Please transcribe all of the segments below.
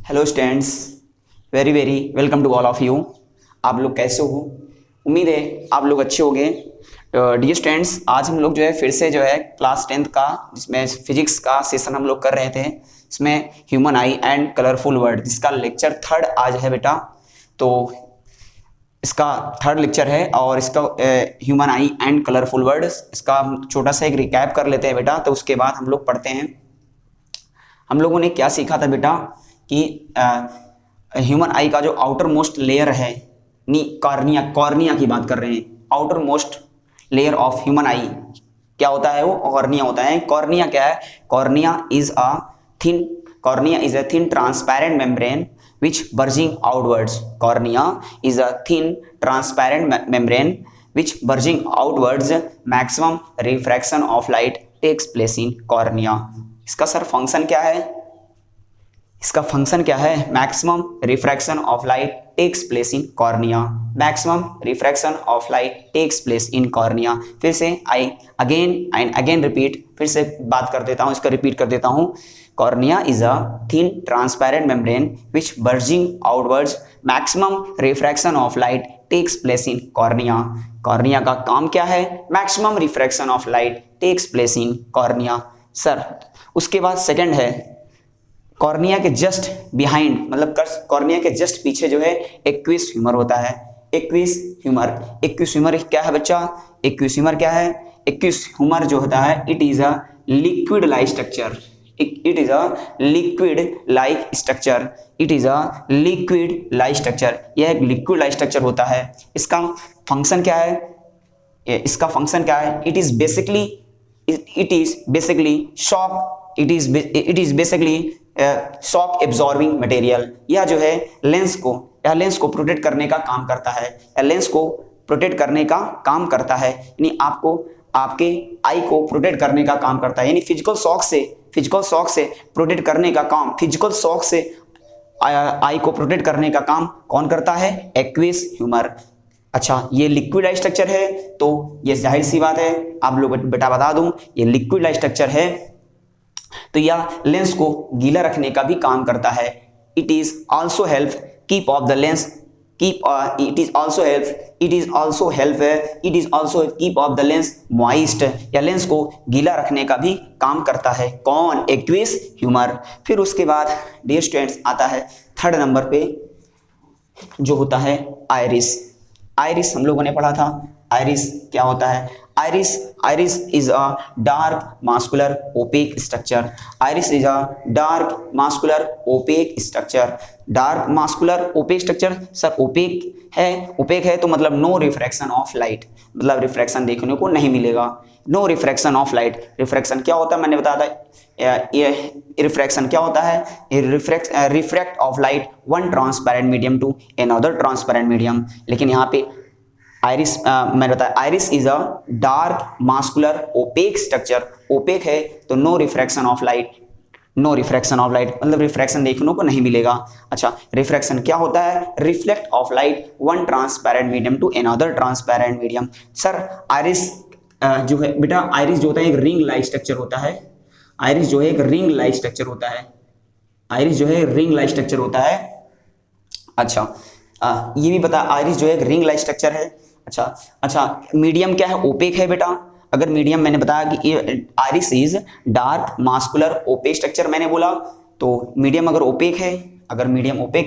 Hello students, very very welcome to all of you. आप लोग कैसे हो? उम्मीद है आप लोग अच्छे होंगे। डियर स्टूडेंट्स, आज हम लोग जो है फिर से जो है क्लास 10th का जिसमें फिजिक्स का सेशन हम लोग कर रहे थे, इसमें human I and colourful word, जिसका लेक्चर थर्ड आज है बेटा। तो इसका थर्ड लेक्चर है और इसका human I and colourful word, इसका हम छोटा सा एक रिकैप कर लेते हैं बेटा। तो उसके बाद हम लोग पढ़ते हैं। हम लोगों ने क्या सीखा था बेटा कि ह्यूमन आई का जो आउटर मोस्ट लेयर है, कॉर्निया की बात कर रहे हैं। Outer most layer of human आई क्या होता है? वो कॉर्निया होता है। कॉर्निया क्या है? Cornea is a thin transparent membrane which bulging outwards. Cornea is a thin transparent membrane which bulging outwards. Maximum refraction of light takes place in cornea. इसका sir function क्या है? इसका फंक्शन क्या है? Maximum refraction of light takes place in cornea. Maximum refraction of light takes place in cornea. फिर से I again and again repeat, फिर से बात कर देता हूँ, इसका रिपीट कर देता हूँ। Cornea is a thin transparent membrane which bulging outwards. Maximum refraction of light takes place in cornea. Cornea का काम क्या है? Maximum refraction of light takes place in cornea. Sir उसके बाद सेकंड है कॉर्निया के जस्ट बिहाइंड, मतलब cornea के जस्ट पीछे जो है एक्विस ह्यूमर होता है। एक्विस ह्यूमर क्या है बच्चा? एक्विस ह्यूमर क्या है? एक्विस ह्यूमर जो होता है, it is a liquid like structure. It is a liquid like structure. It is a liquid like structure. यह एक liquid like structure होता है। इसका फंक्शन क्या है? इसका फंक्शन क्या है? It is basically shock. It is basically shock absorbing material. यह जो है लेंस को प्रोटेक्ट करने का काम करता है। लेंस को प्रोटेक्ट करने का काम करता है, यानी आपके आई को प्रोटेक्ट करने का काम करता है। यानी फिजिकल शॉक से प्रोटेक्ट करने का काम, फिजिकल शॉक से आई को प्रोटेक्ट करने का काम कौन करता है? Aqueous humour. अच्छा, ये लिक्विड लाइक स्ट्रक्चर है, तो ये जाहिर सी बात है, आप लोग बेटा बता दूं, ये लिक्विड लाइक स्ट्रक्चर है तो यह लेंस को गीला रखने का भी काम करता है। It is also help keep of the lens keep it is also keep of the lens moist, या लेंस को गीला रखने का भी काम करता है। कौन? Aqueous humour. फिर उसके बाद डियर स्टूडेंट्स आता है थर्ड नंबर पे, जो होता है आइरिस। आइरिस हम लोगों ने पढ़ा था। आइरिस क्या होता है? Iris is a dark muscular opaque structure. Iris is a dark muscular opaque structure. Dark muscular opaque structure sir opaque है तो मतलब no refraction of light, मतलब रिफ्रैक्शन देखने को नहीं मिलेगा। No refraction of light. Refraction क्या होता है? मैंने बताया था ये रिफ्रैक्शन क्या होता है? Refract of light one transparent medium to another transparent medium. लेकिन यहाँ पे आइरिस मैंने बताया iris is a dark muscular opaque structure. Opaque है तो नो रिफ्रैक्शन ऑफ लाइट मतलब रिफ्रैक्शन देखने को नहीं मिलेगा। अच्छा, रिफ्रैक्शन क्या होता है? Reflect of light one transparent medium to another transparent medium. Sir iris जो है बेटा, आइरिस जो होता है एक रिंग लाइक स्ट्रक्चर होता है। आइरिस जो है एक रिंग लाइक स्ट्रक्चर होता है। आइरिस जो है रिंग लाइक स्ट्रक्चर होता है। अच्छा, ये भी बता, आइरिस जो है एक रिंग लाइक स्ट्रक्चर है। अच्छा, मीडियम क्या है? ओपेक है बेटा। अगर मीडियम मैंने बताया कि iris is dark muscular opaque structure मैंने बोला, तो मीडियम अगर ओपेक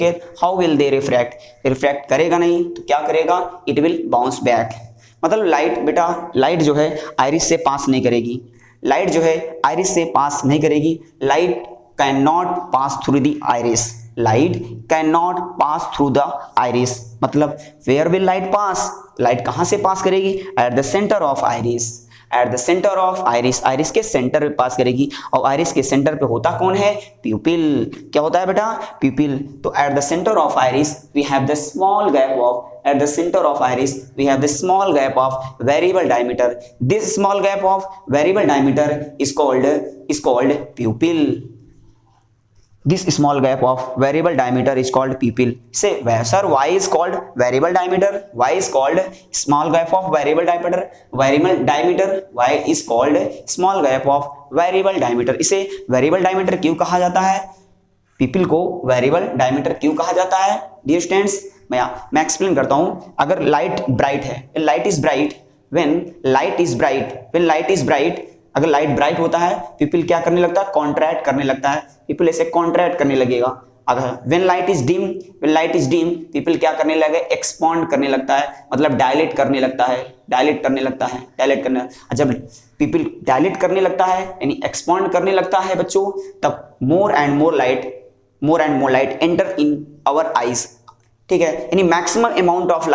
है, हाउ विल दे रिफ्रैक्ट करेगा नहीं तो क्या करेगा? It will bounce back. मतलब लाइट जो है आइरिस से पास नहीं करेगी। Light can not pass through the iris. मतलब where will light pass? Light कहां से पास करेगी? At the centre of iris. Iris के सेंटर पे पास करेगी। और आइरिस के सेंटर पे होता कौन है? प्यूपिल। क्या होता है बेटा? प्यूपिल। तो at the centre of iris we have the small gap of variable diameter. This small gap of variable diameter is called pupil. This small gap of variable diameter is called pupil. Say, sir, why is called variable diameter? Why is called small gap of variable diameter? Why is called small gap of variable diameter? इसे variable diameter क्यों कहा जाता है? People को variable diameter क्यों कहा जाता है? डियर स्टूडेंट्स, मैं एक्सप्लेन करता हूँ। अगर लाइट ब्राइट है, light is bright, when light is bright, अगर लाइट ब्राइट होता है पीपल क्या करने लगता है? कॉन्ट्रैक्ट करने लगता है, पीपल ऐसे कॉन्ट्रैक्ट करने लगेगा। अगर when light is dim people क्या करने लगे? एक्सपांड करने लगता है, मतलब डायलेट करने लगता है। जब पीपल डायलेट करने लगता है यानी एक्सपांड करने लगता है बच्चों, तब more and more light enter in our eyes, ठीक है, यानी maximum amount of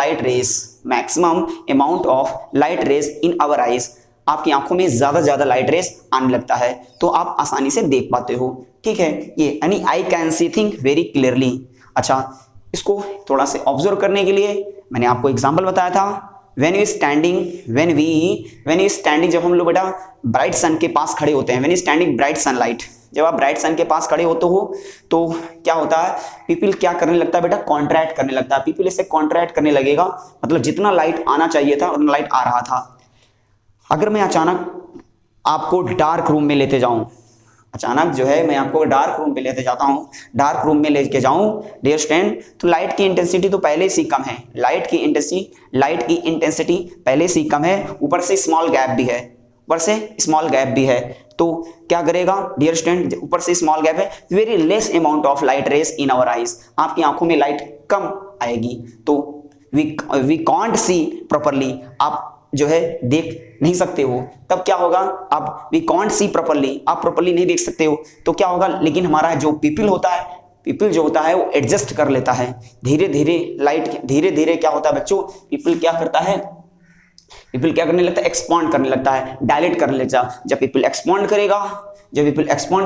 light rays in our eyes, आपकी आंखों में ज्यादा लाइट रेज आने लगता है, तो आप आसानी से देख पाते हो, ठीक है। ये यानी I can see thing very clearly. अच्छा, इसको थोड़ा से ऑब्जर्व करने के लिए मैंने आपको एग्जांपल बताया था। व्हेन वी स्टैंडिंग, जब हम लोग बेटा ब्राइट सन के पास खड़े होते हैं, when you standing bright sunlight, जब आप ब्राइट सन के पास खड़े होते हो तो क्या होता है? पीपल क्या करने लगता है बेटा? कॉन्ट्रैक्ट करने लगता है। पीपल इसे कॉन्ट्रैक्ट करने लगेगा, मतलब जितना लाइट आना चाहिए था उतना लाइट आ रहा था। अगर मैं अचानक आपको डार्क रूम में लेते जाऊं, अचानक जो है मैं आपको डार्क रूम पे लेते जाता हूं, डार्क रूम में लेके जाऊं डियर स्टूडेंट, तो लाइट की इंटेंसिटी तो पहले से ही कम है, लाइट की इंटेंसिटी पहले से ही कम है, ऊपर से स्मॉल गैप भी है, तो क्या करेगा डियर स्टूडेंट? ऊपर से स्मॉल गैप है, very less amount of light rays in our eyes, आपकी आंखों में लाइट कम आएगी, तो वी कांट सी प्रॉपर्ली, आप जो है देख नहीं सकते हो। तब क्या होगा? अब वी कांट सी प्रॉपर्ली, आप प्रॉपर्ली नहीं देख सकते हो, तो क्या होगा? लेकिन हमारा जो पीपल जो होता है वो एडजस्ट कर लेता है धीरे धीरे क्या होता है बच्चों? पीपल क्या करने लगता है? एक्सपांड करने लगता है, डायलेट करने लगता है। जब पीपल एक्सपांड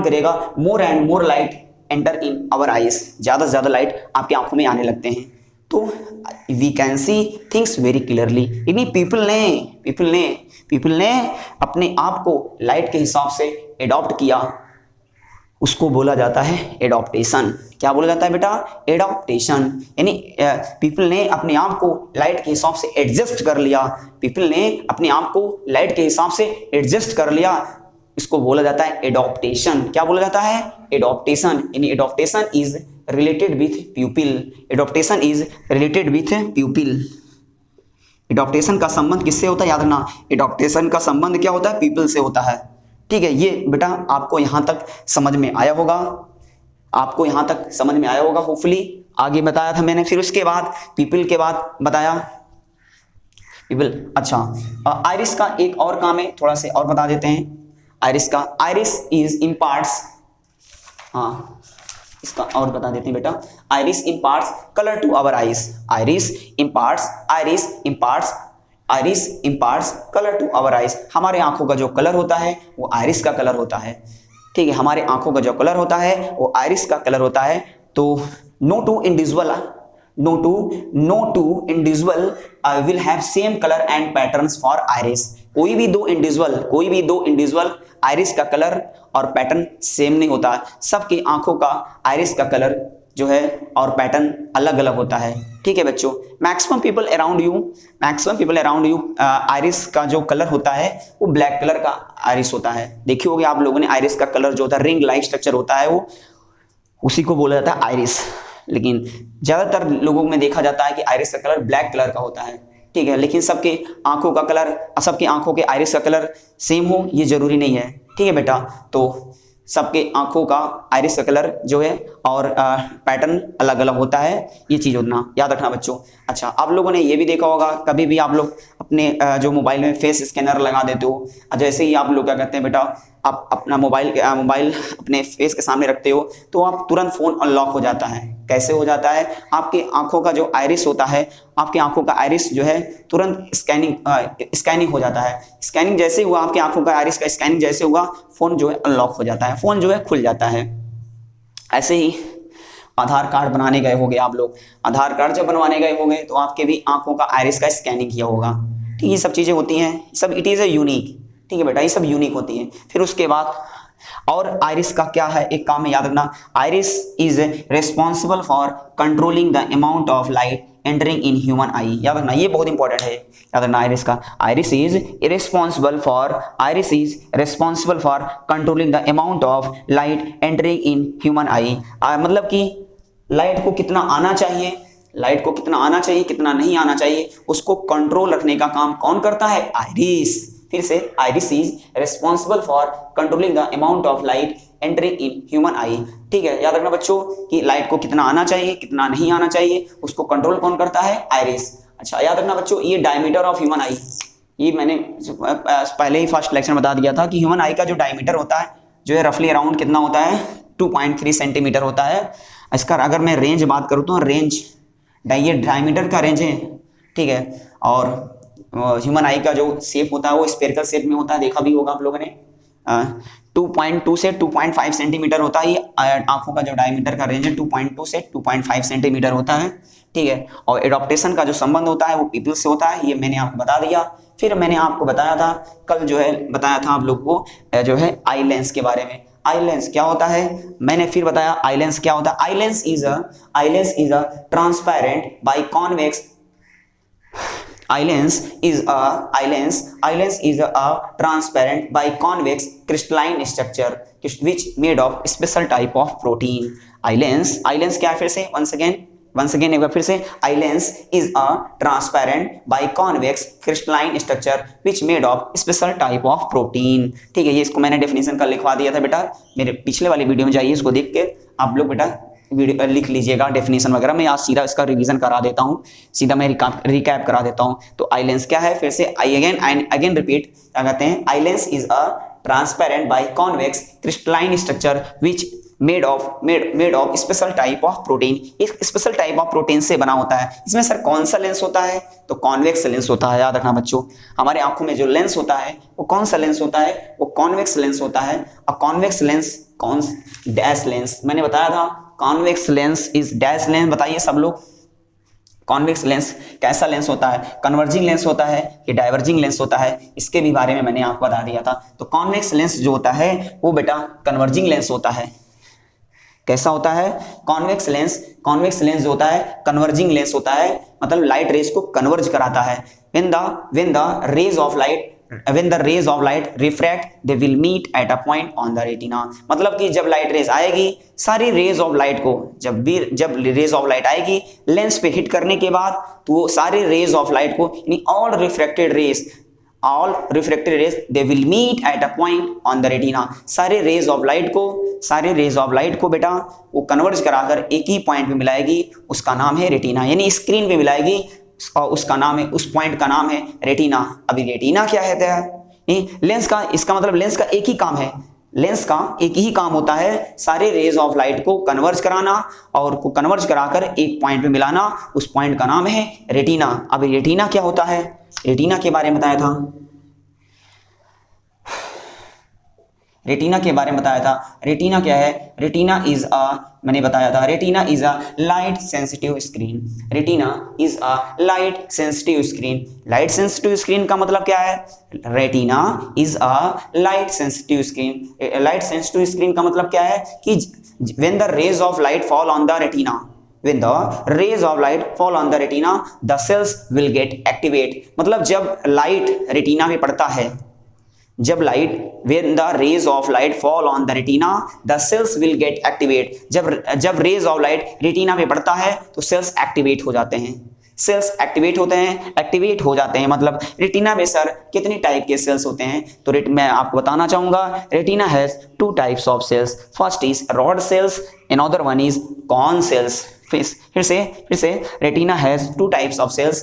करेगा, more and more light enter in our eyes, ज्यादा से ज्यादा लाइट आपकी आंखों में आने लगते हैं, तो we can see things very clearly. यानी पीपल ने अपने आप को लाइट के हिसाब से एडॉप्ट किया, उसको बोला जाता है एडॉप्टेशन। क्या बोला जाता है बेटा? एडॉप्टेशन। यानी पीपल ने अपने आप को लाइट के हिसाब से एडजस्ट कर लिया, इसको बोला जाता है एडॉप्टेशन। क्या बोला जाता है? एडॉप्टेशन। यानी adaptation is related with प्यूपिल। Adaptation का संबंध किससे होता है? याद रखना, एडॉप्टेशन का संबंध क्या होता है? पीपल से होता है, ठीक है। ये बेटा आपको यहां तक समझ में आया होगा, होपफुली। आगे बताया था मैंने, फिर उसके बाद पीपल के बाद बताया पीपल। अच्छा, आइरिस का एक और काम है, थोड़ा से और बता देते हैं। आइरिस इज इम्पार्ट्स, हाँ इसका और बता देते हैं बेटा। Iris imparts colour to our eyes. Iris imparts colour to our eyes. हमारे आंखों का जो कलर होता है वो आइरिस का कलर होता है, ठीक है। हमारे आंखों का जो कलर होता है वो आइरिस का कलर होता है। तो no two individual will have same colour and patterns for iris. कोई भी दो इंडिविजुअल आइरिस का कलर और पैटर्न सेम नहीं होता, सबकी आंखों का आइरिस का कलर जो है और पैटर्न अलग अलग होता है, ठीक है बच्चों। Maximum people around you iris का जो कलर होता है वो ब्लैक कलर का आइरिस होता है। देखिए होगे आप लोगों ने, आइरिस का कलर जो होता है रिंग लाइक स्ट्रक्चर होता है, वो उसी को बोला जाता है आइरिस। लेकिन ज्यादातर लोगों में देखा जाता है कि आइरिस का कलर ब्लैक कलर का होता है, ठीक है। लेकिन सबके आंखों के आइरिस का कलर सेम हो ये जरूरी नहीं है, ठीक है बेटा। तो सबके आंखों का आइरिस का कलर जो है और पैटर्न अलग अलग होता है, ये चीज होना याद रखना बच्चों। अच्छा, आप लोगों ने ये भी देखा होगा, कभी भी आप लोग अपने जो मोबाइल में फेस स्कैनर लगा देते हो, जैसे ही आप लोग क्या करते हैं बेटा, आप अपना मोबाइल अपने फेस के सामने रखते हो तो आप तुरंत फोन अनलॉक हो जाता है। कैसे हो जाता है? आपकी आंखों का जो आइरिस होता है, आपकी आंखों का आइरिस जो है तुरंत स्कैनिंग हो जाता है। स्कैनिंग जैसे हुआ, आपकी आंखों का आइरिस का स्कैनिंग जैसे हुआ, फोन जो है अनलॉक हो जाता है, फोन जो है खुल जाता है। ऐसे ही आधार कार्ड बनाने गए होंगे आप लोग, आधार कार्ड जब बनवाने गए होंगे तो आपके भी आंखों का आइरिस का स्कैनिंग किया होगा, ठीक है। ये सब चीजें होती हैं, सब इट इज ए यूनिक, ठीक है बेटा, ये सब यूनिक होती है। फिर उसके बाद और आइरिस का क्या है, एक काम है याद रखना, iris is responsible for controlling the amount of light entering in human आई। याद रखना, ये बहुत इंपॉर्टेंट है, याद रखना आइरिस का। Iris is responsible for controlling the amount of light entering in human आई। मतलब कि लाइट को कितना आना चाहिए, लाइट को कितना आना चाहिए, कितना नहीं आना चाहिए, उसको कंट्रोल रखने का काम कौन करता है? आइरिस। फिर से, iris is responsible for controlling the amount of light entering in human आई। ठीक है, याद रखना बच्चों कि लाइट को कितना आना चाहिए, कितना नहीं आना चाहिए, उसको कंट्रोल कौन करता है? आइरिस। अच्छा, याद रखना बच्चों, ये डायमीटर ऑफ ह्यूमन आई, ये मैंने पहले ही फर्स्ट लेक्चर में बता दिया था कि ह्यूमन आई का जो डायमीटर होता है जो है रफली अराउंड कितना होता है? 2.3 सेंटीमीटर होता है। इसका अगर मैं रेंज बात करूँ तो रेंज, ये डायमीटर का रेंज है, ठीक है। और ह्यूमन आई का जो शेप होता है वो स्फेरिकल शेप में होता है, देखा भी होगा आप लोगों ने। 2.2 से 2.5 सेंटीमीटर होता है। ये आंखों का जो डायमीटर का रेंज है 2.2 से 2.5 सेंटीमीटर होता है, ठीक है। और एडॉप्टेशन का जो संबंध होता है वो पीपल से होता है, ये मैंने आपको बता दिया। फिर मैंने आपको बताया था कल, जो है बताया था आप लोग को जो है आई लेंस के बारे में। आई लेंस क्या होता है, मैंने फिर बताया आई लेंस क्या होता है। Eye lens is a transparent biconvex, eye lens is a transparent by convex crystalline structure which made of special type of protein। eye lens क्या है? फिर से once again एक बार फिर से, eye lens is a transparent by convex crystalline structure which made of special type of protein। ठीक है, ये इसको मैंने डेफिनेशन का लिखवा दिया था बेटा, मेरे पिछले वाली वीडियो में जाइए, इसको देख के आप लोग बेटा वीडियो लिख लीजिएगा डेफिनेशन वगैरह। मैं आज सीधा इसका रिवीजन करा देता हूँ, सीधा मैं रिकैप करा देता हूँ। तो आई लेंस क्या है? फिर से अगेन रिपीट, क्या कहते हैं? Eye lens is a transparent biconvex crystalline structure which made of special type of protein. एक स्पेशल टाइप ऑफ प्रोटीन से बना होता है। इसमें सर कौन सा लेंस होता है? तो कॉन्वेक्स लेंस होता है। याद रखना बच्चों, हमारे आंखों में जो लेंस होता है वो कौन सा लेंस होता है? वो कॉन्वेक्स लेंस होता है। और कॉन्वेक्स लेंस कौन डैश लेंस, मैंने बताया था convex lens is dash lens. बताइए सब लोग, कॉन्वेक्स लेंस कैसा लेंस होता है? कन्वर्जिंग लेंस होता है कि डाइवर्जिंग लेंस होता है? इसके भी बारे में मैंने आपको बता दिया था। तो कॉन्वेक्स लेंस जो होता है वो बेटा कन्वर्जिंग लेंस होता है। कैसा होता है? कॉन्वेक्स लेंस जो होता है कन्वर्जिंग लेंस होता है, मतलब लाइट रेज को कन्वर्ज कराता है। when the rays of light refract they will meet at a point on the retina। मतलब कि जब लाइट रेज आएगी, सारी रेज ऑफ लाइट को जब रेज ऑफ लाइट आएगी लेंस पे हिट करने के बाद, तो वो सारे रेज ऑफ लाइट को, यानी all refracted rays they will meet at a point on the retina. सारे रेज ऑफ लाइट को बेटा वो कन्वर्ज कराकर एक ही पॉइंट पे मिलाएगी, उसका नाम है रेटिना। यानी स्क्रीन पे मिलाएगी और उसका नाम है, उस पॉइंट का नाम है रेटिना। अभी रेटिना क्या है? लेंस का, इसका मतलब लेंस का एक ही काम है, लेंस का एक ही काम होता है सारे रेज ऑफ लाइट को कन्वर्ज कराना और को कन्वर्ज कराकर एक पॉइंट पे मिलाना, उस पॉइंट का नाम है रेटिना। अभी रेटिना क्या होता है? रेटिना के बारे में बताया था, रेटिना के बारे में बताया था। रेटिना क्या है? रेटिना इज मैंने बताया था, retina is a light sensitive screen. Retina is a light sensitive screen. Light sensitive screen का मतलब क्या है? Retina is a light sensitive screen. Light sensitive screen का मतलब क्या है कि when the rays of light fall on the retina, the cells will get activate। मतलब जब लाइट रेटिना में पड़ता है, when the rays of light fall on the retina the cells will get activate। जब रेज ऑफ लाइट रेटिना पे पड़ता है तो सेल्स एक्टिवेट हो जाते हैं। एक्टिवेट हो जाते हैं मतलब रेटिना में सर कितने टाइप के सेल्स होते हैं? तो मैं आपको बताना चाहूंगा, retina has 2 types of cells. First is rod cells, another one is cone cells. फिर से retina has 2 types of cells.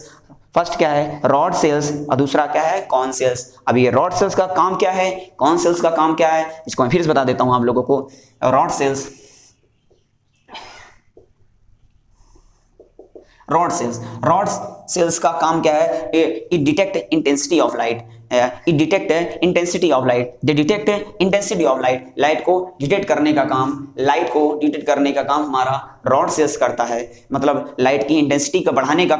First क्या है? रॉड सेल्स, और दूसरा क्या है? Cone cells. अब ये रॉड सेल्स का काम क्या है, कॉन सेल्स का काम क्या है, इसको मैं फिर से बता देता हूं आप लोगों को। रॉड सेल्स का काम क्या है? It detect intensity of light. They detect intensity of light. Light को डिटेक्ट करने का काम हमारा रॉड सेल्स करता है। मतलब लाइट की इंटेंसिटी का बढ़ाने का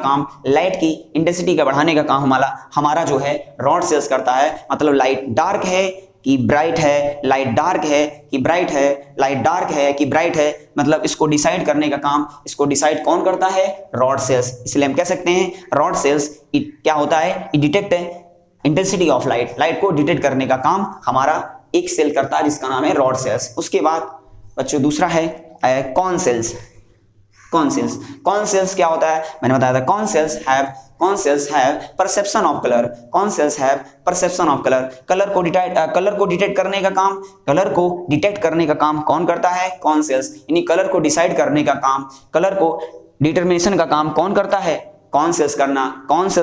काम हमारा जो है रॉड सेल्स करता है। मतलब लाइट डार्क है कि ब्राइट है, लाइट डार्क है कि ब्राइट है, लाइट डार्क है कि ब्राइट है, मतलब इसको डिसाइड करने का काम, इसको डिसाइड कौन करता है? Rod sales. इसलिए हम कह सकते हैं रॉड सेल्स क्या होता है? It detect intensity of light, light को डिटेक्ट करने का काम हमारा एक सेल करता है जिसका नाम है रॉड सेल्स। उसके बाद बच्चों दूसरा है cone cells. Cone cells, cone cells क्या होता है? मैंने बताया था cone cells have perception of colour, cone cells have perception of colour. Colour को डिटेक्ट करने का काम, कलर को डिटेक्ट करने का काम कौन करता है? Cone cells. यानी कलर को डिसाइड करने का काम, कलर को डिटर्मिनेशन का काम कौन करता है? कौन सेल्स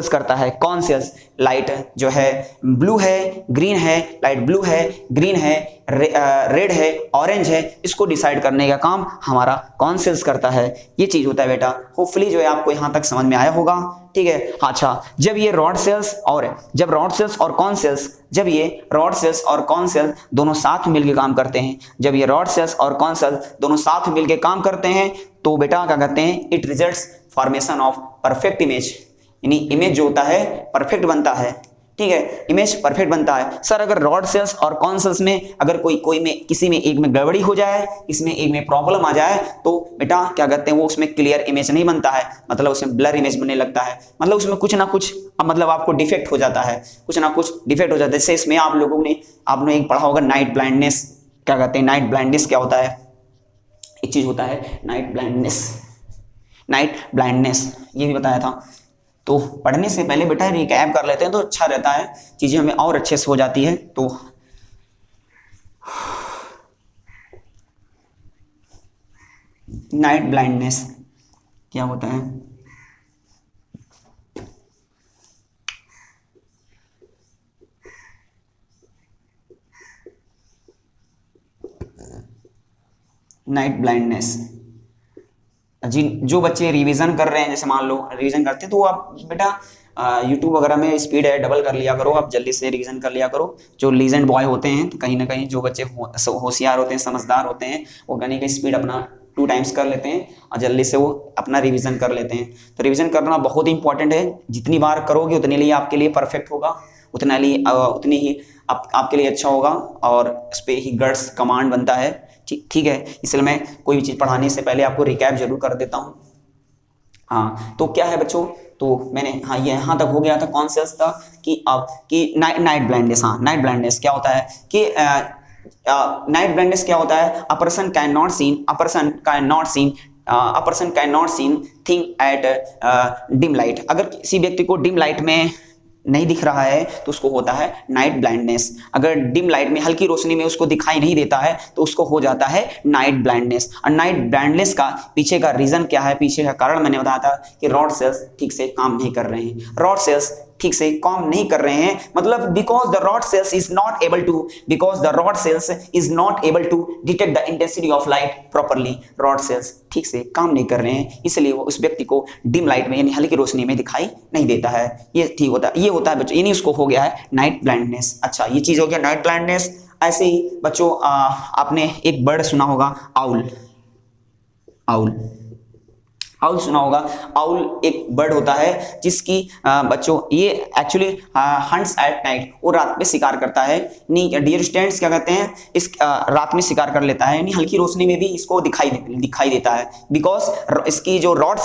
करता है। कौन सेल्स लाइट जो है ब्लू है, ग्रीन है, लाइट ब्लू है, ग्रीन है, रेड है, ऑरेंज है, इसको डिसाइड करने का काम हमारा कौन सेल्स करता है। ये चीज होता है बेटा। होपफुली जो है आपको यहां तक समझ में आया होगा। ठीक है। अच्छा, जब ये रॉड सेल्स और रॉड सेल्स और कॉन सेल्स दोनों साथ मिलकर काम करते हैं, जब ये रॉड सेल्स और कॉन सेल्स दोनों साथ मिलकर काम करते हैं तो बेटा क्या कहते हैं? It results formation of perfect image. यानी इमेज जो होता है परफेक्ट बनता है। ठीक है, इमेज परफेक्ट बनता है। सर अगर रॉड सेल्स और कॉन सेल्स में अगर कोई में किसी में एक में गड़बड़ी हो जाए, इसमें एक में प्रॉब्लम आ जाए तो बेटा क्या कहते हैं? वो उसमें क्लियर इमेज नहीं बनता है, मतलब उसमें ब्लर इमेज बनने लगता है, मतलब उसमें कुछ ना कुछ मतलब आपको डिफेक्ट हो जाता है, कुछ ना कुछ डिफेक्ट हो जाता है। जैसे इसमें आपने एक पढ़ा होगा नाइट ब्लाइंडनेस। क्या कहते हैं? नाइट ब्लाइंडनेस क्या होता है? एक चीज होता है नाइट ब्लाइंडनेस, ये भी बताया था। तो पढ़ने से पहले बेटा रिकैप कर लेते हैं तो अच्छा रहता है, चीजें हमें और अच्छे से हो जाती है। तो नाइट ब्लाइंडनेस क्या होता है? नाइट ब्लाइंडनेस जो बच्चे रिवीजन कर रहे हैं, जैसे मान लो रिवीजन करते हैं तो आप बेटा यूट्यूब वगैरह में स्पीड है डबल कर लिया करो, आप जल्दी से रिवीजन कर लिया करो। जो लीजेंड बॉय होते हैं तो कहीं ना कहीं जो बच्चे होशियार होते हैं, समझदार होते हैं, वो कहीं ना स्पीड अपना 2 टाइम्स कर लेते हैं और जल्दी से वो अपना रिवीजन कर लेते हैं। तो रिवीजन करना बहुत इंपॉर्टेंट है, जितनी बार करोगे उतने लिए आपके लिए परफेक्ट होगा, उतनी ही आपके लिए अच्छा होगा और इस पर ही गट्स कमांड बनता है। ठीक है, इसलिए मैं कोई भी चीज़ पढ़ाने से पहले आपको रिकैप जरूर कर देता हूँ। हाँ, तो क्या है बच्चों? तो मैंने ये यहाँ तक हो गया था कौन सेल्स था कि नाइट ब्लाइंडनेस। हाँ, नाइट ब्लाइंडनेस क्या होता है कि नाइट ब्लाइंडनेस क्या होता है? A person can not seen thing at dim light. अगर किसी व्यक्ति को डिम लाइट में नहीं दिख रहा है तो उसको होता है नाइट ब्लाइंडनेस। अगर डिम लाइट में, हल्की रोशनी में उसको दिखाई नहीं देता है तो उसको हो जाता है नाइट ब्लाइंडनेस। और नाइट ब्लाइंडनेस का पीछे का रीजन क्या है, पीछे का कारण मैंने बताया था कि रॉड सेल्स ठीक से काम नहीं कर रहे हैं। रॉड सेल्स ठीक से काम नहीं कर रहे हैं मतलब because the rod cells is not able to detect the intensity of light properly. Rod cells ठीक से काम नहीं कर रहे हैं, इसलिए वो उस व्यक्ति को डिम लाइट में यानी हल्की रोशनी में दिखाई नहीं देता है। ये ठीक होता है, ये होता है बच्चों, यानी उसको हो गया है नाइट ब्लाइंडनेस। अच्छा, ये चीज हो गया नाइट ब्लाइंडनेस। ऐसे ही बच्चों आपने एक बर्ड सुना होगा, आउल। आउल सुना होगा। आउल एक बर्ड होता है जिसकी बच्चों ये एक्चुअली हंट्स एट नाइट, वो रात में शिकार करता है। डियर स्टूडेंट्स क्या कहते हैं? इस रात में शिकार कर लेता है, यानी हल्की रोशनी में भी इसको दिखाई देता है। बिकॉज इसकी जो रॉड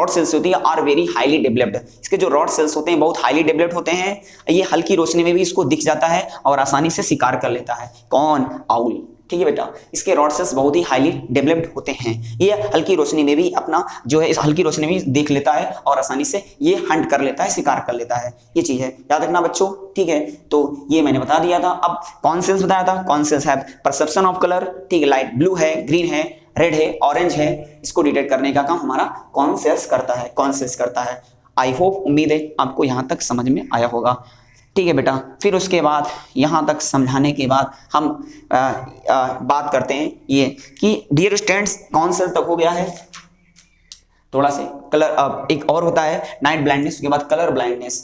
सेल्स होती है आर वेरी हाईली डेवलप्ड। इसके जो रॉड सेल्स होते हैं बहुत हाईली डेवलप्ड होते हैं, ये हल्की रोशनी में भी इसको दिख जाता है और आसानी से शिकार कर लेता है। कौन? आउल। ठीक है बेटा, इसके रॉड सेल्स बहुत ही हाईली डेवलप्ड होते हैं, ये हल्की रोशनी में भी अपना जो है इस हल्की रोशनी में देख लेता है और आसानी से ये हंट कर लेता है, शिकार कर लेता है। ये चीज है, याद रखना बच्चों। ठीक है, तो ये मैंने बता दिया था। अब कौन सेल्स बताया था? Cone cells have perception of colour. ठीक है, लाइट ब्लू है, ग्रीन है, रेड है, ऑरेंज है, इसको डिटेक्ट करने का काम हमारा कौन सेल्स करता है। आई होप, उम्मीद है आपको यहां तक समझ में आया होगा। ठीक है बेटा, फिर उसके बाद यहाँ तक समझाने के बाद हम बात करते हैं ये कि डियर स्टूडेंट्स कौन सेल तक हो गया है। थोड़ा से कलर एक और होता है नाइट ब्लाइंडनेस, उसके बाद कलर ब्लाइंडनेस।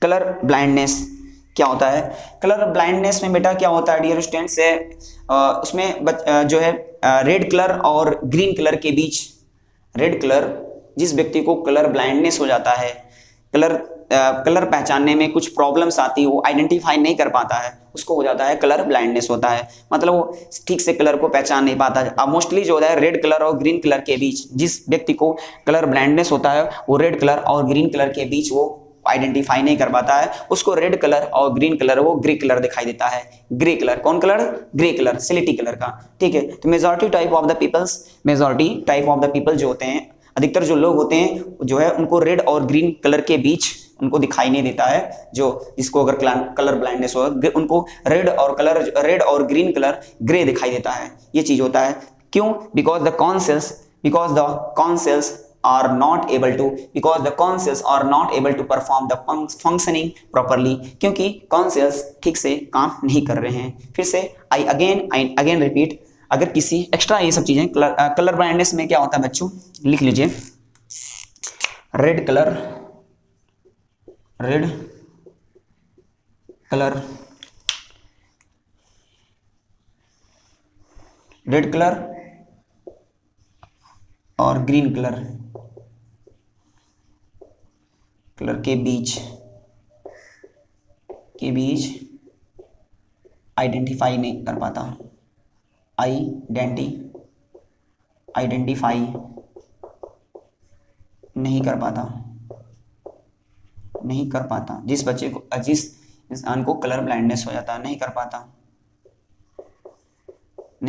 कलर ब्लाइंडनेस क्या होता है? कलर ब्लाइंडनेस में बेटा क्या होता है डियर स्टूडेंट्स से उसमें जो है रेड कलर और ग्रीन कलर के बीच, रेड कलर, जिस व्यक्ति को कलर ब्लाइंडनेस हो जाता है, कलर पहचानने में कुछ प्रॉब्लम्स आती है, वो आइडेंटिफाई नहीं कर पाता है, उसको हो जाता है कलर ब्लाइंडनेस होता है। मतलब वो ठीक से कलर को पहचान नहीं पाता है। अब मोस्टली जो होता है रेड कलर और ग्रीन कलर के बीच, जिस व्यक्ति को कलर ब्लाइंडनेस होता है वो रेड कलर और ग्रीन कलर के बीच वो आइडेंटिफाई नहीं कर पाता है, उसको रेड कलर और ग्रीन कलर वो ग्रे कलर दिखाई देता है। ग्रे कलर, कौन कलर? ग्रे कलर, सिलेटी कलर का। ठीक है, तो majority type of the people जो होते हैं, अधिकतर जो लोग होते हैं जो है उनको रेड और ग्रीन कलर के बीच उनको दिखाई नहीं देता है। जो जिसको अगर कलर ब्लाइंडनेस हो उनको रेड और ग्रीन कलर ग्रे दिखाई देता है। ये चीज होता है क्यों? Because the cone cells are not able to perform the functioning properly, क्योंकि कॉर्न सेल्स ठीक से काम नहीं कर रहे हैं। फिर से आई अगेन रिपीट, अगर किसी एक्स्ट्रा ये सब चीजें कलर ब्लाइंडनेस में क्या होता है बच्चों, लिख लीजिए रेड कलर और ग्रीन कलर के बीच आइडेंटिफाई नहीं कर पाता, आइडेंटिफाई नहीं कर पाता जिस इंसान को कलर ब्लाइंडनेस हो जाता है, नहीं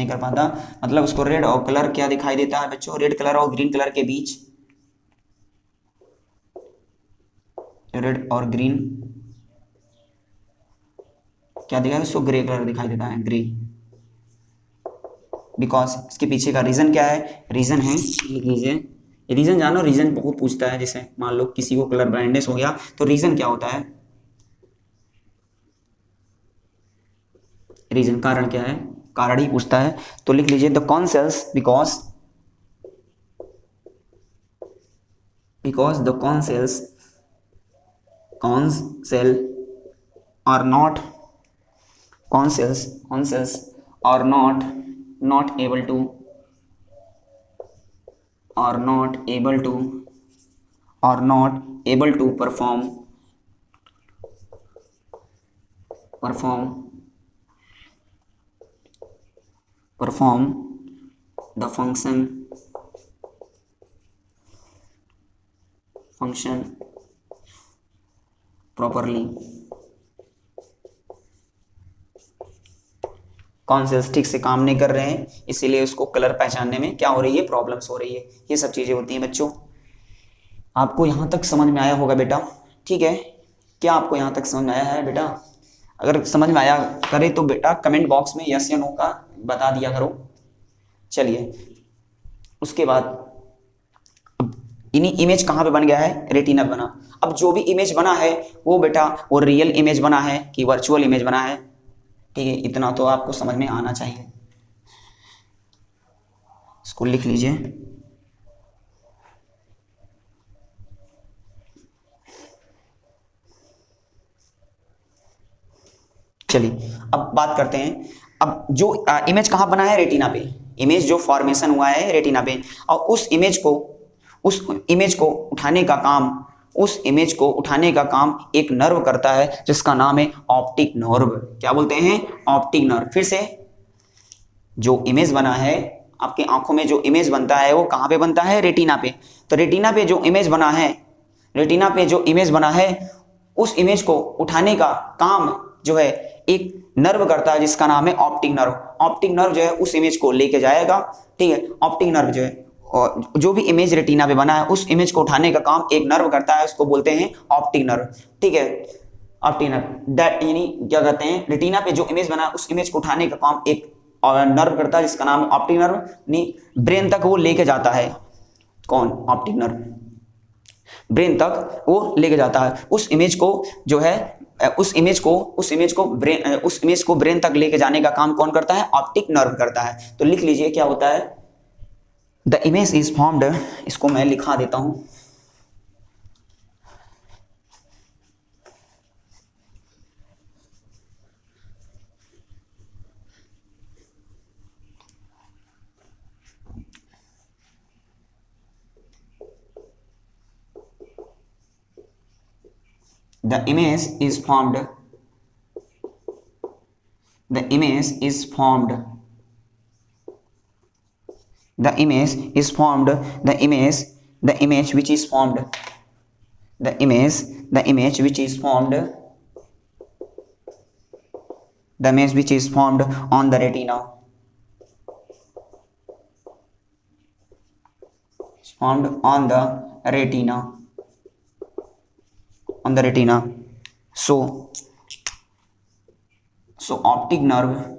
कर पाता मतलब उसको रेड और कलर क्या दिखाई देता है बच्चों? रेड कलर और ग्रीन कलर के बीच, रेड और ग्रीन क्या दिखाई, उसको ग्रे कलर दिखाई देता है, ग्रे। बिकॉज इसके पीछे का रीजन क्या है? रीजन है, लिख लीजिए, रीजन जानो, रीजन बहुत पूछता है। जैसे मान लो किसी को कलर ब्लाइंडनेस हो गया तो रीजन क्या होता है? रीजन, कारण क्या है? कारण ही पूछता है। तो लिख लीजिए the cone cells, because the cone cells are not able to perform the function properly। Cone cells ठीक से काम नहीं कर रहे हैं, इसीलिए उसको कलर पहचानने में क्या हो रही है? प्रॉब्लम्स हो रही है। ये सब चीजें होती हैं बच्चों। आपको यहाँ तक समझ में आया होगा बेटा? ठीक है, क्या आपको यहाँ तक समझ में आया है बेटा? अगर समझ में आया करे तो बेटा कमेंट बॉक्स में यस या नो का बता दिया करो। चलिए, उसके बाद इमेज कहाँ पे बन गया है? रेटिना बना। अब जो भी इमेज बना है वो बेटा वो रियल इमेज बना है कि वर्चुअल इमेज बना है? ठीक है, इतना तो आपको समझ में आना चाहिए। इसको लिख लीजिए, चलिए अब बात करते हैं। अब जो इमेज कहाँ बना है? रेटिना पे। इमेज जो फॉर्मेशन हुआ है रेटिना पे, और उस इमेज को उठाने का काम एक नर्व करता है जिसका नाम है ऑप्टिक नर्व। क्या बोलते हैं? Optic nerve. फिर से, जो इमेज बना है आपकी आंखों में, जो इमेज बनता है वो कहाँ पे बनता है? रेटिना पे। तो रेटिना पे जो इमेज बना है उस इमेज को उठाने का काम जो है एक नर्व करता है जिसका नाम है ऑप्टिक नर्व। ऑप्टिक नर्व जो है उस इमेज को लेके जाएगा। ठीक है, ऑप्टिक नर्व जो है, और जो भी इमेज रेटिना पे बना है उस इमेज को उठाने का काम एक नर्व करता है, उसको बोलते हैं ऑप्टिक नर्व। ठीक है, ऑप्टिक नर्व दैट यानी क्या कहते हैं? रेटिना पे जो इमेज बना है उस इमेज को उठाने का काम एक नर्व करता है जिसका नाम है ऑप्टिक नर्व। ब्रेन तक वो लेके जाता है। कौन? ऑप्टिक नर्व ब्रेन तक वो लेके जाता है। उस इमेज को जो है उस इमेज को ब्रेन तक लेके जाने का काम कौन करता है? ऑप्टिक नर्व करता है। तो लिख लीजिए क्या होता है? द इमेज इज फॉर्म्ड, इसको मैं लिखा देता हूं, the image is formed, the image is formed, the image is formed, the image which is formed, the image which is formed, the image which is formed on the retina, formed on the retina, on the retina. So optic nerve,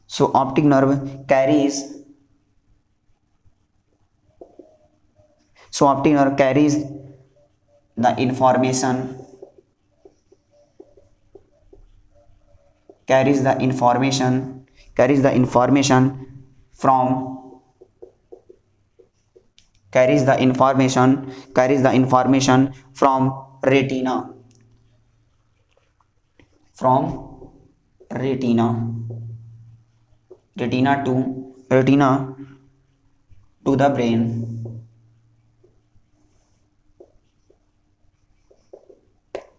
so optic nerve carries, so optic nerve carries the information, carries the information from, carries the information from retina, from retina, retina to the brain,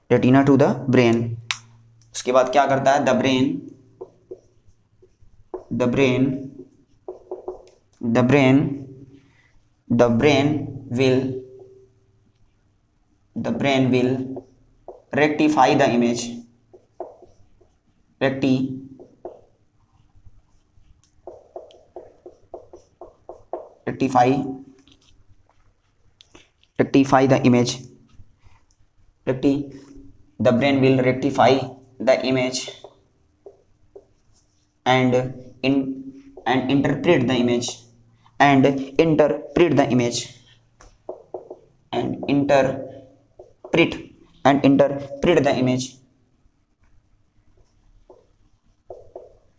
retina to the brain. उसके बाद क्या करता है, the brain will rectify the image, rectify the image, the brain will rectify the image and interpret the image, and interpret the image, and interpret the image,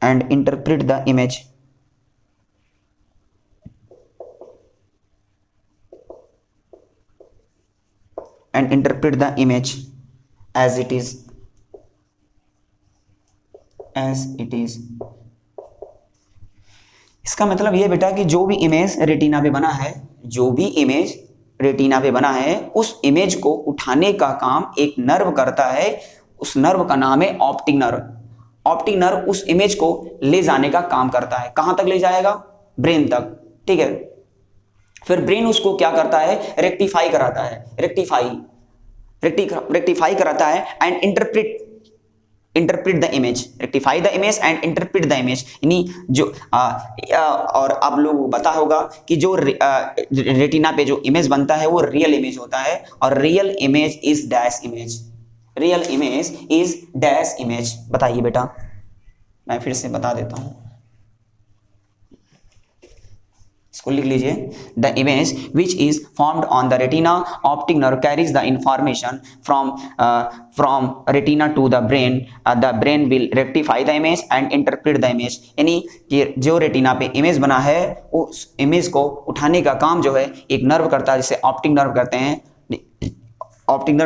and interpret the image, and interpret the image as it is, इसका मतलब ये बेटा कि जो भी image retina पे बना है, उस इमेज को उठाने का काम एक नर्व करता है, उस नर्व का नाम है ऑप्टिक नर्व उस इमेज को ले जाने का काम करता है। कहां तक ले जाएगा, ब्रेन तक, ठीक है। फिर ब्रेन उसको क्या करता है, रेक्टिफाई कराता है, रेक्टिफाई कराता है and interpret the image, rectify the image and interpret the image. यानी जो और आप लोगों को पता होगा कि जो रेटिना पे जो इमेज बनता है वो रियल इमेज होता है, और real image is dash image, बताइए बेटा, मैं फिर से बता देता हूं, इसको लिख लीजिए। The image which is formed on the retina, optic nerve carries the information from retina to the brain will rectify the image and interpret the image. यानी कि जो रेटिना पे इमेज बना है उस इमेज को उठाने का काम जो है एक नर्व करता है, जिसे ऑप्टिक नर्व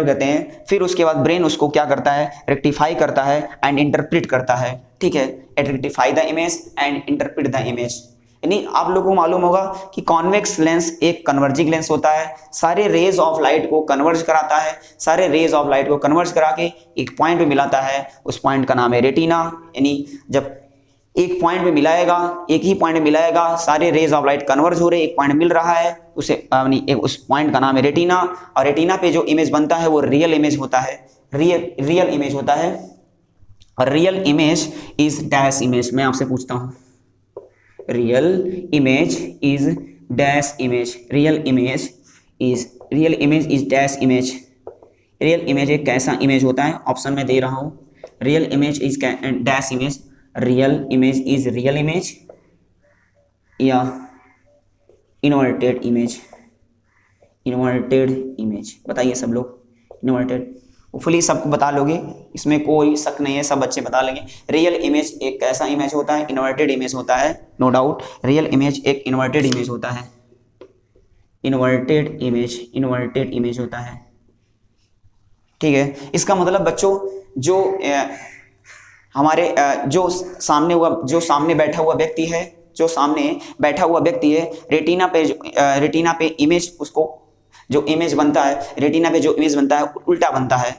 कहते हैं। फिर उसके बाद ब्रेन उसको क्या करता है, रेक्टिफाई करता है एंड इंटरप्रेट करता है, ठीक है। Rectify the image and interpret the image. यानी आप लोगों को मालूम होगा कि कॉन्वेक्स लेंस एक कन्वर्जिंग लेंस होता है, सारे रेज ऑफ लाइट को कन्वर्ज कराता है, सारे रेज ऑफ लाइट को कन्वर्ज करा के एक पॉइंट पे मिलाता है, उस पॉइंट का नाम है रेटिना। यानी जब एक पॉइंट पे मिलाएगा, एक ही पॉइंट में मिलाएगा, सारे रेज ऑफ लाइट कन्वर्ज हो रहे, एक पॉइंट मिल रहा है, उसे उस पॉइंट का नाम है रेटिना। और रेटिना पे जो इमेज बनता है वो रियल इमेज होता है, रियल इमेज होता है। और real image is dash image. मैं आपसे पूछता हूं, real image is dash image, real image is dash image. Real image एक कैसा इमेज होता है, ऑप्शन में दे रहा हूं। Real image is dash image, real image is real image या इन्वर्टेड इमेज, बताइए सब लोग। इन्वर्टेड, फुली सबको बता लोगे, इसमें कोई शक नहीं है, सब बच्चे बता लेंगे। रियल इमेज एक कैसा इमेज होता है, इन्वर्टेड इमेज होता है, नो डाउट। रियल इमेज एक इन्वर्टेड इमेज होता है, इन्वर्टेड इमेज होता है, ठीक है। इसका मतलब बच्चों जो हमारे जो सामने बैठा हुआ व्यक्ति है जो सामने बैठा हुआ व्यक्ति है, रेटिना पे इमेज, उसको जो इमेज बनता है, रेटिना पे जो इमेज बनता है उल्टा बनता है।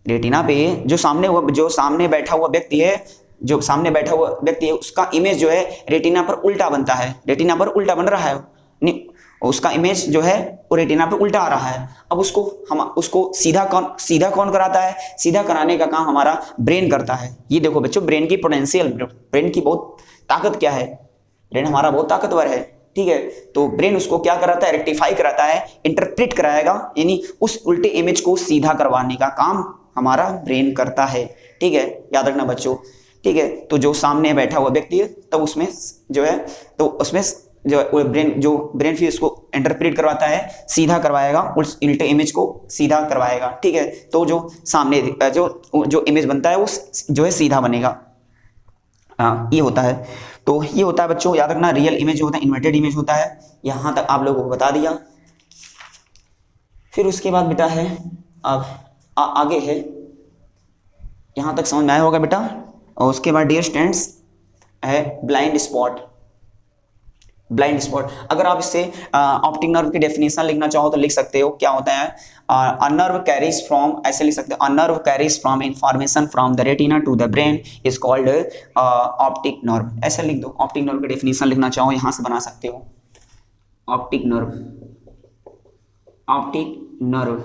रेटिना पे जो सामने बैठा हुआ व्यक्ति है, उसका इमेज जो है रेटिना पर उल्टा बनता है, रेटिना पर उल्टा बन रहा है, नहीं उसका इमेज जो है वो रेटिना पे उल्टा आ रहा है। अब उसको सीधा कौन कराता है? सीधा कराने का काम हमारा ब्रेन करता है। ये देखो बच्चों, ब्रेन की पोटेंशियल, ब्रेन की बहुत ताकत क्या है, ब्रेन हमारा बहुत ताकतवर है, ठीक है। तो ब्रेन उसको क्या कराता है? रेक्टिफाई कराता है, इंटरप्रेट कराएगा, यानी उस उल्टे इमेज को सीधा करवाने का काम हमारा ब्रेन करता है, ठीक है, याद रखना बच्चों, ठीक है। तो जो सामने बैठा हुआ व्यक्ति है, तब उसमें जो है, तो उसमें जो ब्रेन फिर उसको इंटरप्रेट करवाता है, सीधा करवाएगा, उस उल्टे इमेज को सीधा करवाएगा, ठीक है। तो जो सामने जो इमेज बनता है वो जो है सीधा बनेगा। हाँ, ये होता है। तो ये होता है बच्चों, याद रखना, रियल इमेज जो होता है इन्वर्टेड इमेज होता है। यहां तक आप लोगों को बता दिया। फिर उसके बाद बेटा है, अब आगे है, यहां तक समझ में आया होगा बेटा। और उसके बाद डियर स्टूडेंट्स है ब्लाइंड स्पॉट। ब्लाइंड स्पॉट, अगर आप इससे ऑप्टिक नर्व की डेफिनेशन लिखना चाहो तो लिख सकते हो, क्या होता है? अ नर्व कैरीज फ्रॉम, ऐसे लिख सकते हो, a nerve carries from information from the retina to the brain is called optic nerve. ऐसे लिख दो, ऑप्टिक नर्व की डेफिनेशन लिखना चाहो यहां से बना सकते हो। Optic nerve, optic nerve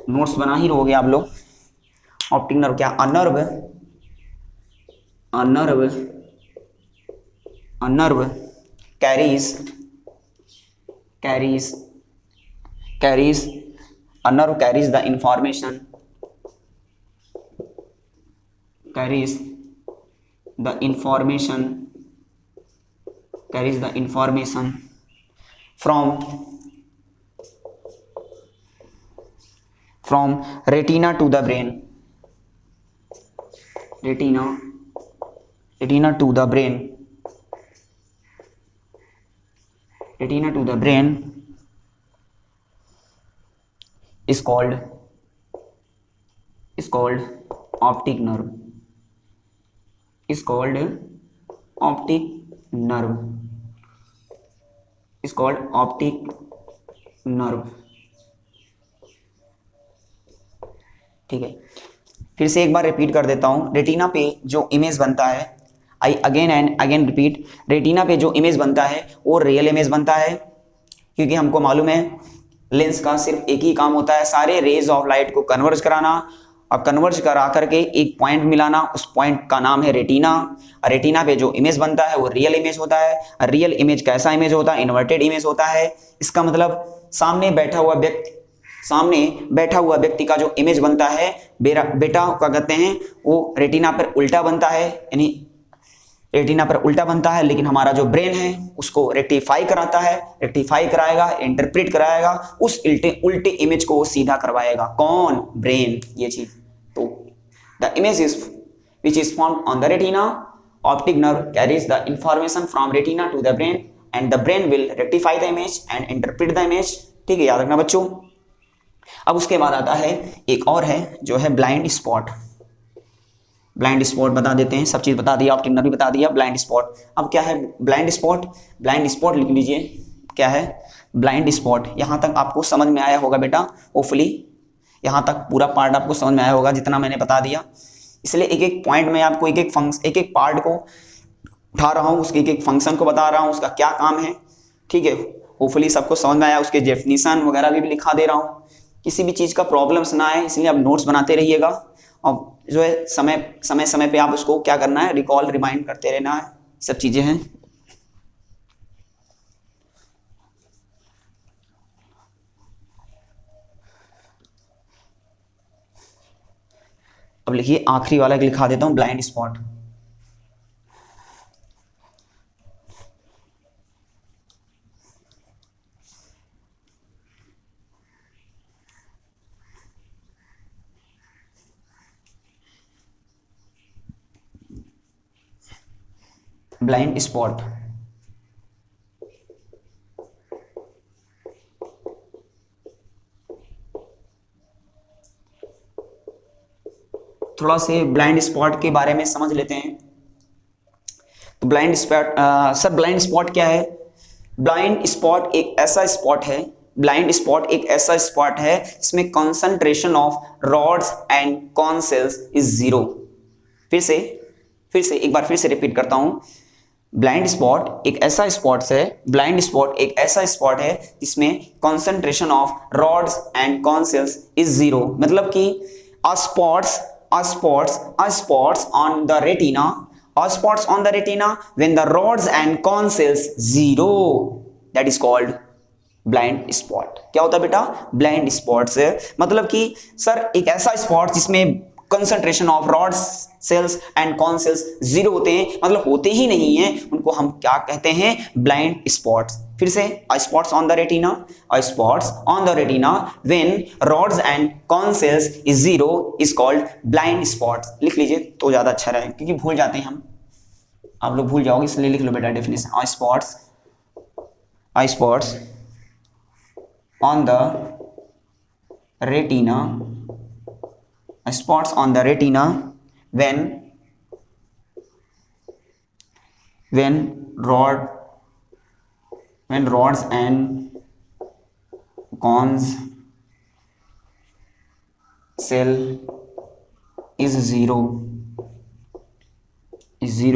notes बना ही रहोगे आप लोग। ऑप्टिक नर्व क्या? A nerve carries a nerve carries the information from retina to the brain, retina to the brain is called optic nerve, is called optic nerve, ठीक है। फिर से एक बार रिपीट कर देता हूं, रेटिना पे जो इमेज बनता है, आई again and again repeat, retina पे जो इमेज बनता है वो रियल इमेज बनता है, क्योंकि हमको मालूम है लेंस का सिर्फ एक ही काम होता है, सारे रेज ऑफ लाइट को कन्वर्ज कराना, और कन्वर्ज करा करके एक पॉइंट मिलाना, उस पॉइंट का नाम है रेटिना। रेटिना पे जो इमेज बनता है वो रियल इमेज होता है। रियल इमेज कैसा इमेज होता है? इन्वर्टेड इमेज होता है। इसका मतलब सामने बैठा हुआ व्यक्ति का जो इमेज बनता है बेटा क्या कहते हैं, वो रेटिना पर उल्टा बनता है, यानी रेटिना पर उल्टा बनता है, लेकिन हमारा जो ब्रेन है उसको रेक्टिफाई कराता है, रेक्टिफाई कराएगा, इंटरप्रेट कराएगा, उस उल्टे इमेज को वो सीधा करवाएगा। कौन? ब्रेन। ये चीज, तो the image which is formed on the retina, optic nerve carries the information from retina to the brain and the brain will rectify the image and interpret the image, ठीक है, याद रखना बच्चों। अब उसके बाद आता है एक और है जो है ब्लाइंड स्पॉट। ब्लाइंड स्पॉट बता देते हैं, सब चीज बता दिया, ऑप्टिक नर्व भी बता दिया, ब्लाइंड स्पॉट। अब क्या है ब्लाइंड स्पॉट? ब्लाइंड स्पॉट लिख लीजिए, क्या है ब्लाइंड स्पॉट। यहां तक आपको समझ में आया होगा बेटा, होपफुली यहां तक पूरा पार्ट आपको समझ में आया होगा जितना मैंने बता दिया। इसलिए एक एक पॉइंट में आपको एक एक पार्ट को उठा रहा हूं, उसके एक एक फंक्शन को बता रहा हूं, उसका क्या काम है, ठीक है। होपफुली सबको समझ में आया, उसके डेफिनेशन वगैरह भी लिखा दे रहा हूं, किसी भी चीज का प्रॉब्लम्स ना आए, इसलिए आप नोट्स बनाते रहिएगा, और जो है समय पे आप उसको क्या करना है, रिकॉल रिमाइंड करते रहना है, सब चीजें हैं। अब लिखिए, आखिरी वाला लिखा देता हूं, ब्लाइंड स्पॉट। ब्लाइंड स्पॉट थोड़ा से ब्लाइंड स्पॉट के बारे में समझ लेते हैं। तो blind spot, sir blind spot क्या है? ब्लाइंड स्पॉट एक ऐसा स्पॉट है, ब्लाइंड स्पॉट एक ऐसा स्पॉट है जिसमें concentration of rods and cone cells is zero. फिर से एक बार फिर से रिपीट करता हूं, ब्लाइंड स्पॉट एक ऐसा स्पॉट है, ब्लाइंड स्पॉट एक ऐसा स्पॉट है जिसमें concentration of rods and cone cells is zero. मतलब कि spots on the retina, spots on the retina when the rods and cone cells zero, that is called blind spot। क्या होता है बेटा? ब्लाइंड स्पॉट से मतलब कि सर एक ऐसा स्पॉट जिसमें concentration of rods cells and cone cells zero होते हैं, मतलब होते ही नहीं है, उनको हम क्या कहते हैं? Blind spots. फिर से spots on the retina, spots on the retina when rods and cone cells is zero is called blind spots. लिख लीजिए तो ज्यादा अच्छा रहेगा, क्योंकि भूल जाते हैं हम, आप लोग भूल जाओगे, इसलिए लिख लो बेटा definition. Spots on the retina, spots on the retina when rods and cones cell is zero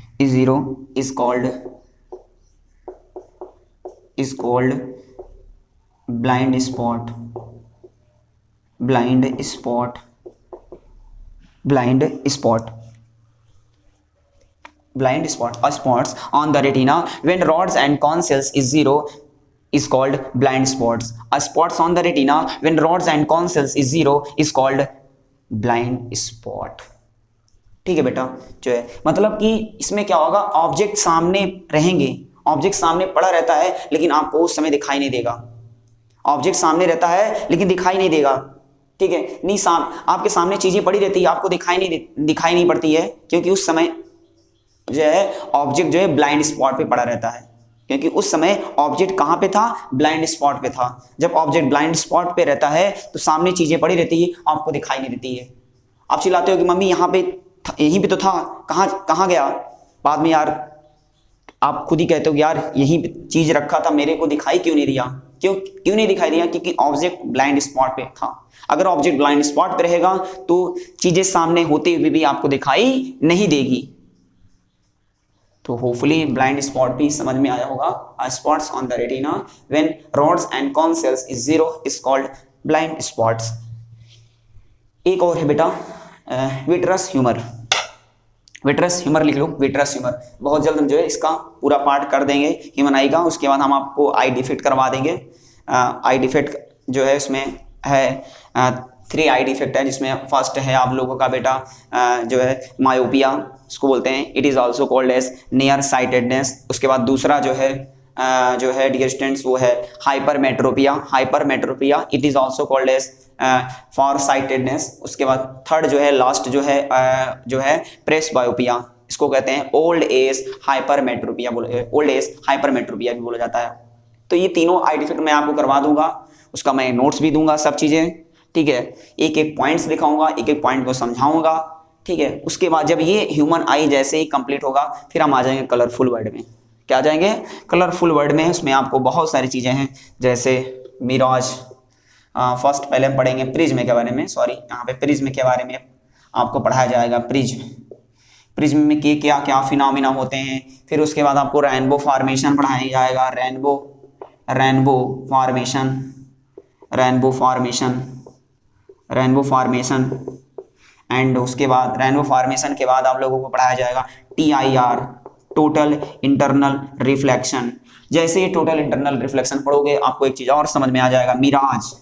is called blind spot। Spots on the retina when rods and cone cells is zero is called blind spots। Spots on the retina when rods and cone cells is zero is called blind spot। ठीक है बेटा, जो है मतलब कि इसमें क्या होगा, ऑब्जेक्ट सामने रहेंगे, ऑब्जेक्ट सामने पड़ा रहता है लेकिन आपको उस समय दिखाई नहीं देगा। ऑब्जेक्ट सामने रहता है लेकिन दिखाई नहीं देगा, ठीक है? नहीं, आपके सामने चीजें पड़ी रहती है, आपको दिखाई नहीं पड़ती है, क्योंकि उस समय जो है ऑब्जेक्ट जो है ब्लाइंड स्पॉट पे पड़ा रहता है, क्योंकि उस समय ऑब्जेक्ट कहां पे था? ब्लाइंड स्पॉट पे था। जब ऑब्जेक्ट ब्लाइंड स्पॉट पे रहता है तो सामने चीजें पड़ी रहती है, आपको दिखाई नहीं देती है। आप चिल्लाते हो कि मम्मी यहाँ पे यहीं पे तो था, कहाँ गया? बाद में यार आप खुद ही कहते हो यार यहीं पे चीज रखा था, मेरे को दिखाई क्यों नहीं दिया? क्यों नहीं दिखाई दिया? क्योंकि ऑब्जेक्ट ब्लाइंड स्पॉट पे था। अगर ऑब्जेक्ट ब्लाइंड स्पॉट पे रहेगा तो चीजें सामने होते हुए भी आपको दिखाई नहीं देगी। तो होपफुली ब्लाइंड स्पॉट भी समझ में आया होगा। Spots on the retina when rods and cone cells is zero is called blind spots. एक और है बेटा विट्रस ह्यूमर। विट्रस ह्यूमर लिख लो, विट्रस ह्यूमर। बहुत जल्द हम जो है इसका पूरा पार्ट कर देंगे ह्यूमन आई का, उसके बाद हम आपको आई डिफेक्ट करवा देंगे। आई डिफेक्ट जो है उसमें है 3 आई डिफेक्ट है, जिसमें फर्स्ट है आप लोगों का बेटा जो है मायोपिया, इसको बोलते हैं, it is also called as near sightedness. उसके बाद दूसरा जो है डियर स्टूडेंट्स वो है hypermetropia, it is also called as far sightedness. उसके बाद थर्ड जो है लास्ट जो है प्रेसबायोपिया, इसको कहते हैं ओल्ड एज हाइपरमेट्रोपिया भी बोला जाता है। तो ये तीनों आई डिफेक्ट मैं आपको करवा दूंगा, उसका मैं नोट्स भी दूंगा, सब चीजें, ठीक है? एक एक पॉइंट्स दिखाऊंगा, एक एक पॉइंट को समझाऊंगा, ठीक है? उसके बाद जब ये ह्यूमन आई जैसे ही कंप्लीट होगा फिर हम आ जाएंगे कलरफुल वर्ड में। क्या आ जाएंगे? कलरफुल वर्ड में। उसमें आपको बहुत सारी चीजें हैं, जैसे मिराज। फर्स्ट पहले हम पढ़ेंगे प्रिज्म के बारे में, सॉरी यहाँ पे प्रिज्म के बारे में आपको पढ़ाया जाएगा। प्रिज्म में क्या क्या फिनोमिना होते हैं। फिर उसके बाद आपको रेनबो फॉर्मेशन पढ़ाया जाएगा, रेनबो फॉर्मेशन एंड उसके बाद रेनबो फॉर्मेशन के बाद आप लोगों को पढ़ाया जाएगा TIR, टोटल इंटरनल रिफ्लेक्शन। जैसे ये टोटल इंटरनल रिफ्लेक्शन पढ़ोगे आपको एक चीज और समझ में आ जाएगा, मिराज।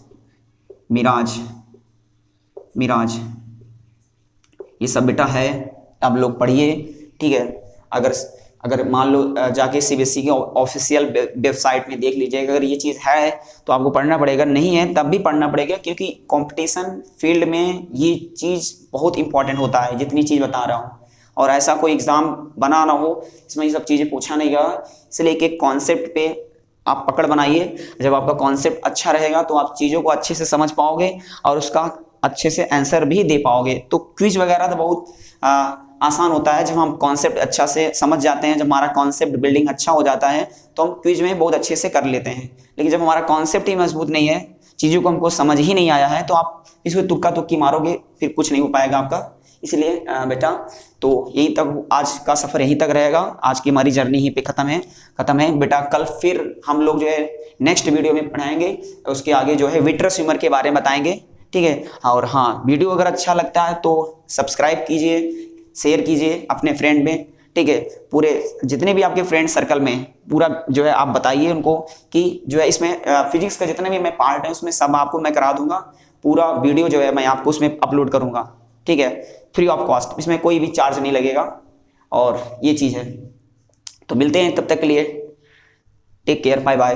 ये सब बेटा है, अब लोग पढ़िए, ठीक है? अगर मान लो जाके CBSE के ऑफिशियल वेबसाइट में देख लीजिए, अगर ये चीज़ है तो आपको पढ़ना पड़ेगा, नहीं है तब भी पढ़ना पड़ेगा, क्योंकि कंपटीशन फील्ड में ये चीज़ बहुत इंपॉर्टेंट होता है जितनी चीज़ बता रहा हूँ। और ऐसा कोई एग्ज़ाम बना ना हो इसमें ये सब चीज़ें पूछा नहीं गया, इसलिए एक एक कॉन्सेप्ट पे आप पकड़ बनाइए। जब आपका कॉन्सेप्ट अच्छा रहेगा तो आप चीज़ों को अच्छे से समझ पाओगे और उसका अच्छे से आंसर भी दे पाओगे। तो क्विज वगैरह तो बहुत आसान होता है जब हम कॉन्सेप्ट अच्छा से समझ जाते हैं। जब हमारा कॉन्सेप्ट बिल्डिंग अच्छा हो जाता है तो हम क्विज में बहुत अच्छे से कर लेते हैं। लेकिन जब हमारा कॉन्सेप्ट ही मजबूत नहीं है, चीज़ों को हमको समझ ही नहीं आया है, तो आप इसमें तुक्का तुक्की मारोगे, फिर कुछ नहीं हो पाएगा आपका। इसलिए बेटा, तो यही तक आज का सफ़र यहीं तक रहेगा। आज की हमारी जर्नी यहीं पे ख़त्म है बेटा। कल फिर हम लोग जो है नेक्स्ट वीडियो में पढ़ाएंगे, उसके आगे जो है विट्रस ह्यूमर के बारे में बताएंगे, ठीक है। और हाँ, वीडियो अगर अच्छा लगता है तो सब्सक्राइब कीजिए, शेयर कीजिए अपने फ्रेंड में, ठीक है। पूरे जितने भी आपके फ्रेंड सर्कल में पूरा जो है आप बताइए उनको कि जो है इसमें फिजिक्स का जितने भी मैं पार्ट है उसमें सब आपको मैं करा दूंगा। पूरा वीडियो जो है मैं आपको उसमें अपलोड करूंगा, ठीक है, फ्री ऑफ कॉस्ट। इसमें कोई भी चार्ज नहीं लगेगा और ये चीज़ है। तो मिलते हैं तब तक के लिए, टेक केयर, बाय बाय।